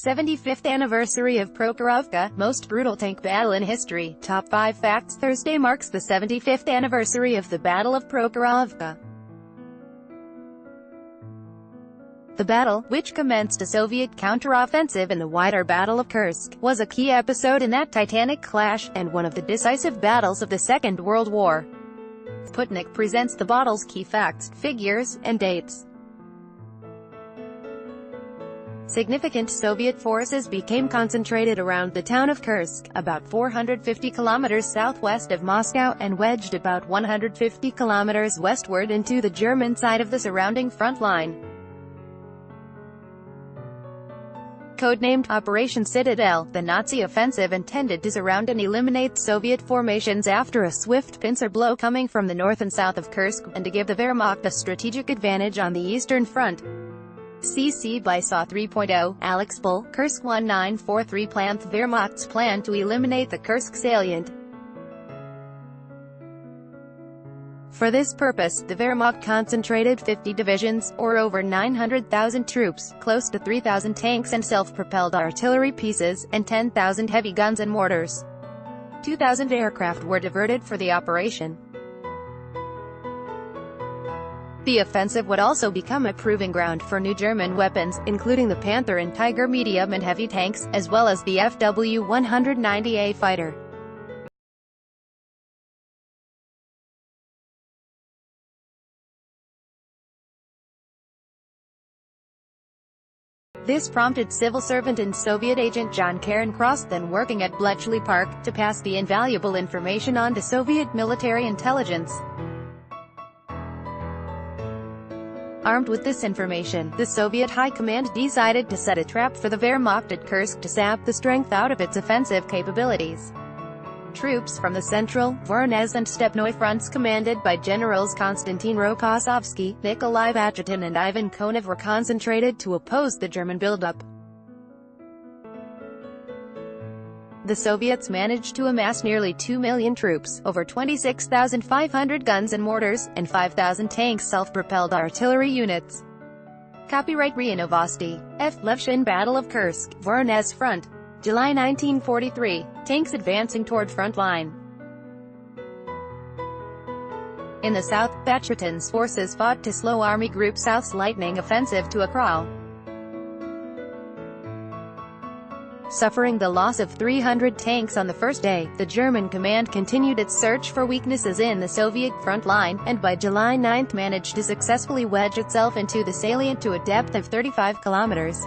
75th anniversary of Prokhorovka, most brutal tank battle in history. Top 5 facts. Thursday marks the 75th anniversary of the Battle of Prokhorovka. The battle, which commenced a Soviet counteroffensive in the wider Battle of Kursk, was a key episode in that titanic clash, and one of the decisive battles of the Second World War. Sputnik presents the battle's key facts, figures, and dates. Significant Soviet forces became concentrated around the town of Kursk, about 450 kilometers southwest of Moscow, and wedged about 150 kilometers westward into the German side of the surrounding front line. Codenamed Operation Citadel, the Nazi offensive intended to surround and eliminate Soviet formations after a swift pincer blow coming from the north and south of Kursk, and to give the Wehrmacht a strategic advantage on the eastern front. CC by SAW 3.0, Alex Bull, Kursk 1943 planned the Wehrmacht's plan to eliminate the Kursk salient. For this purpose, the Wehrmacht concentrated 50 divisions, or over 900,000 troops, close to 3,000 tanks and self-propelled artillery pieces, and 10,000 heavy guns and mortars. 2,000 aircraft were diverted for the operation. The offensive would also become a proving ground for new German weapons, including the Panther and Tiger medium and heavy tanks, as well as the FW-190A fighter. This prompted civil servant and Soviet agent John Cairncross, then working at Bletchley Park, to pass the invaluable information on to Soviet military intelligence. Armed with this information, the Soviet High Command decided to set a trap for the Wehrmacht at Kursk to sap the strength out of its offensive capabilities. Troops from the Central, Voronezh and Stepnoy fronts commanded by Generals Konstantin Rokossovsky, Nikolai Bachatin and Ivan Konev were concentrated to oppose the German buildup. The Soviets managed to amass nearly 2 million troops, over 26,500 guns and mortars, and 5,000 tanks self-propelled artillery units. Copyright RIA Novosti. F. Levshin Battle of Kursk, Voronezh Front. July 1943. Tanks advancing toward front line. In the south, Bachatin's forces fought to slow Army Group South's lightning offensive to a crawl. Suffering the loss of 300 tanks on the first day, the German command continued its search for weaknesses in the Soviet front line, and by July 9 managed to successfully wedge itself into the salient to a depth of 35 kilometers.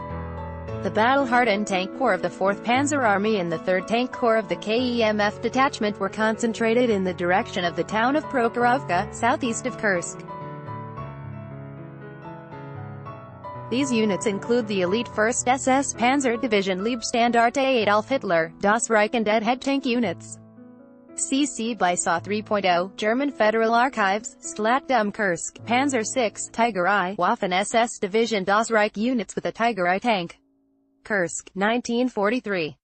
The battle-hardened Tank Corps of the 4th Panzer Army and the 3rd Tank Corps of the KEMF Detachment were concentrated in the direction of the town of Prokhorovka, southeast of Kursk. These units include the elite 1st SS Panzer Division Leibstandarte Adolf Hitler, Das Reich and Deadhead tank units. CC by SAW 3.0, German Federal Archives, Stadtdom Kursk, Panzer VI, Tiger I, Waffen SS Division Das Reich units with a Tiger I tank. Kursk, 1943.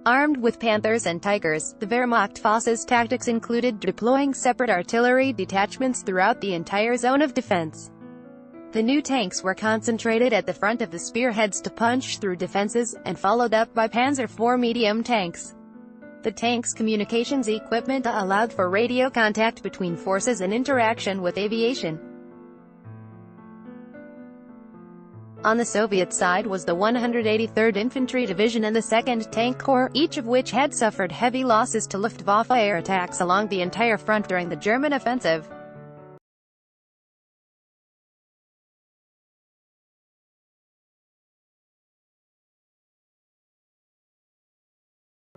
Armed with Panthers and Tigers, the Wehrmacht forces' tactics included deploying separate artillery detachments throughout the entire zone of defense. The new tanks were concentrated at the front of the spearheads to punch through defenses, and followed up by Panzer IV medium tanks. The tanks' communications equipment allowed for radio contact between forces and interaction with aviation. On the Soviet side was the 183rd Infantry Division and the 2nd Tank Corps, each of which had suffered heavy losses to Luftwaffe air attacks along the entire front during the German offensive.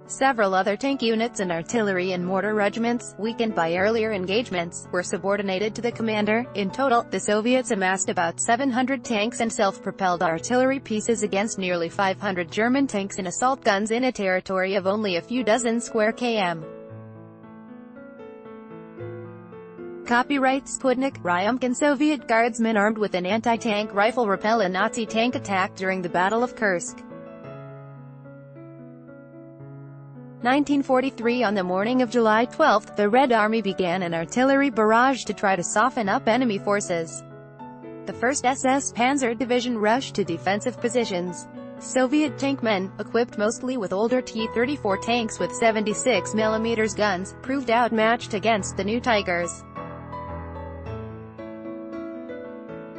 Several other tank units and artillery and mortar regiments, weakened by earlier engagements, were subordinated to the commander. In total, the Soviets amassed about 700 tanks and self-propelled artillery pieces against nearly 500 German tanks and assault guns in a territory of only a few dozen square km. Copyright Sputnik, Ryumkin. Soviet guardsmen armed with an anti-tank rifle repel a Nazi tank attack during the Battle of Kursk. 1943. On the morning of July 12, the Red Army began an artillery barrage to try to soften up enemy forces. The 1st SS Panzer Division rushed to defensive positions. Soviet tankmen, equipped mostly with older T-34 tanks with 76mm guns, proved outmatched against the new Tigers.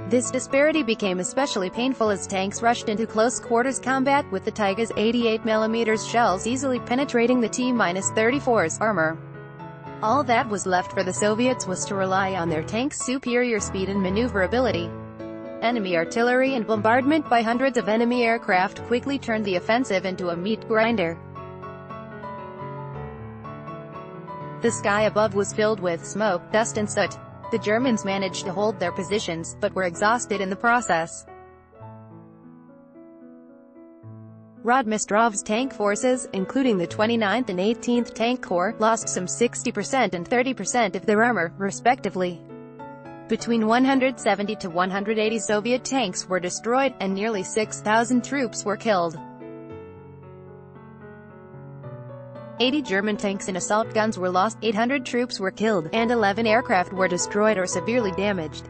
This disparity became especially painful as tanks rushed into close-quarters combat, with the Tigers' 88mm shells easily penetrating the T-34's armor. All that was left for the Soviets was to rely on their tanks' superior speed and maneuverability. Enemy artillery and bombardment by hundreds of enemy aircraft quickly turned the offensive into a meat grinder. The sky above was filled with smoke, dust and soot. The Germans managed to hold their positions, but were exhausted in the process. Rodmistrov's tank forces, including the 29th and 18th Tank Corps, lost some 60% and 30% of their armor, respectively. Between 170 to 180 Soviet tanks were destroyed, and nearly 6,000 troops were killed. 80 German tanks and assault guns were lost, 800 troops were killed, and 11 aircraft were destroyed or severely damaged.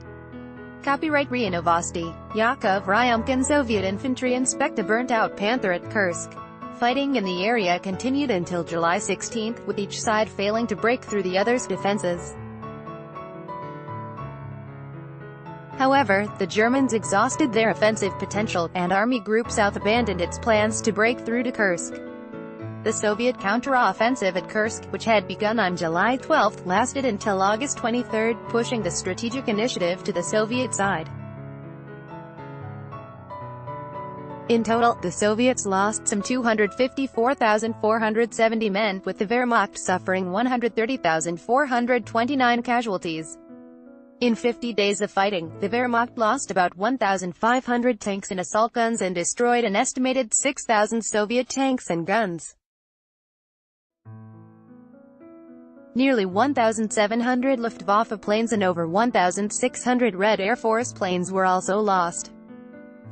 Copyright RIA Novosti. Yakov Ryumkin. Soviet infantry inspect a burnt-out Panther at Kursk. Fighting in the area continued until July 16, with each side failing to break through the other's defenses. However, the Germans exhausted their offensive potential, and Army Group South abandoned its plans to break through to Kursk. The Soviet counter-offensive at Kursk, which had begun on July 12, lasted until August 23, pushing the strategic initiative to the Soviet side. In total, the Soviets lost some 254,470 men, with the Wehrmacht suffering 130,429 casualties. In 50 days of fighting, the Wehrmacht lost about 1,500 tanks and assault guns and destroyed an estimated 6,000 Soviet tanks and guns. Nearly 1,700 Luftwaffe planes and over 1,600 Red Air Force planes were also lost.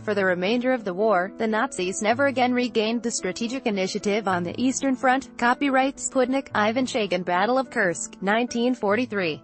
For the remainder of the war, the Nazis never again regained the strategic initiative on the Eastern Front. Copyright Sputnik, Ivan Shagan. Battle of Kursk, 1943.